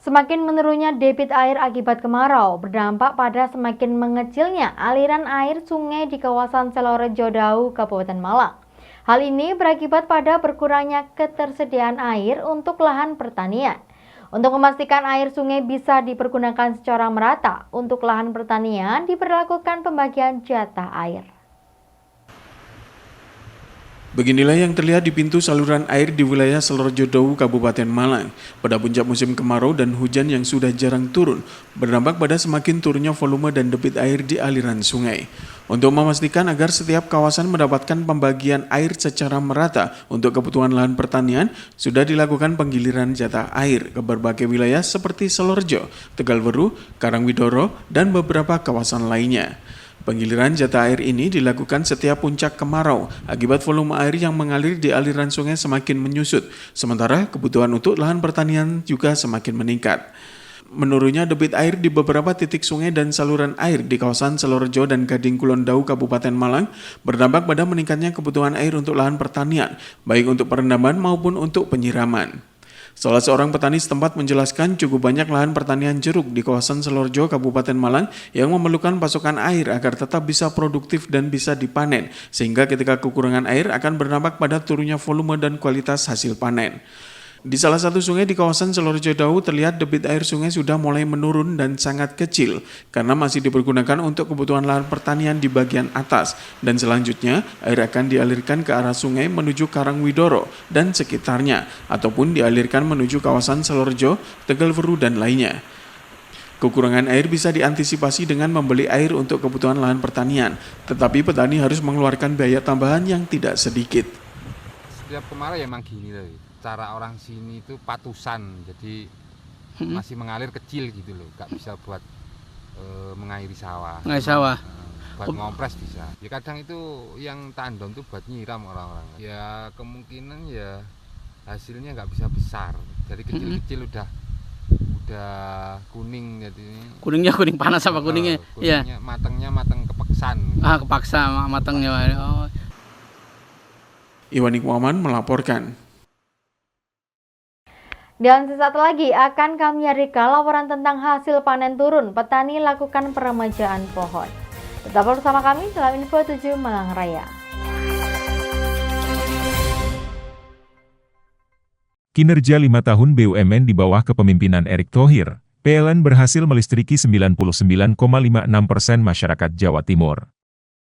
Semakin menurunnya debit air akibat kemarau berdampak pada semakin mengecilnya aliran air sungai di kawasan Selorejo Dau, Kabupaten Malang. Hal ini berakibat pada berkurangnya ketersediaan air untuk lahan pertanian. Untuk memastikan air sungai bisa dipergunakan secara merata, untuk lahan pertanian diberlakukan pembagian jatah air. Beginilah yang terlihat di pintu saluran air di wilayah Selorejo Dau, Kabupaten Malang. Pada puncak musim kemarau dan hujan yang sudah jarang turun, berdampak pada semakin turunnya volume dan debit air di aliran sungai. Untuk memastikan agar setiap kawasan mendapatkan pembagian air secara merata untuk kebutuhan lahan pertanian, sudah dilakukan penggiliran jatah air ke berbagai wilayah seperti Selorejo, Tegalwaru, Karangwidoro, dan beberapa kawasan lainnya. Penggiliran jatah air ini dilakukan setiap puncak kemarau akibat volume air yang mengalir di aliran sungai semakin menyusut, sementara kebutuhan untuk lahan pertanian juga semakin meningkat. Menurunnya debit air di beberapa titik sungai dan saluran air di kawasan Selorejo dan Gading Kulon Dau, Kabupaten Malang berdampak pada meningkatnya kebutuhan air untuk lahan pertanian, baik untuk perendaman maupun untuk penyiraman. Salah seorang petani setempat menjelaskan cukup banyak lahan pertanian jeruk di kawasan Selorejo, Kabupaten Malang yang memerlukan pasokan air agar tetap bisa produktif dan bisa dipanen, sehingga ketika kekurangan air akan berdampak pada turunnya volume dan kualitas hasil panen. Di salah satu sungai di kawasan Selorejo Dau terlihat debit air sungai sudah mulai menurun dan sangat kecil karena masih dipergunakan untuk kebutuhan lahan pertanian di bagian atas, dan selanjutnya air akan dialirkan ke arah sungai menuju Karangwidoro dan sekitarnya ataupun dialirkan menuju kawasan Selorejo, Tegalwaru, dan lainnya. Kekurangan air bisa diantisipasi dengan membeli air untuk kebutuhan lahan pertanian, tetapi petani harus mengeluarkan biaya tambahan yang tidak sedikit. Setiap kemarau ya emang gini loh. Cara orang sini itu patusan, jadi masih mengalir kecil gitu loh, nggak bisa buat mengairi sawah. Mengairi sawah. Buat ngompres bisa. Ya kadang itu yang tandon tuh buat nyiram orang-orang. Ya kemungkinan ya hasilnya nggak bisa besar. Jadi kecil-kecil udah kuning jadi. Kuningnya kuning panas apa kuningnya? Kuningnya matangnya matang kepeksan. Kepaksa matangnya. Oh. Iwan Iqwaman melaporkan. Dan sesaat lagi akan kami hadirkan laporan tentang hasil panen turun, petani lakukan peremajaan pohon. Tetap bersama kami dalam Info 7 Malang Raya. Kinerja 5 tahun BUMN di bawah kepemimpinan Erick Thohir, PLN berhasil melistriki 99,56% masyarakat Jawa Timur.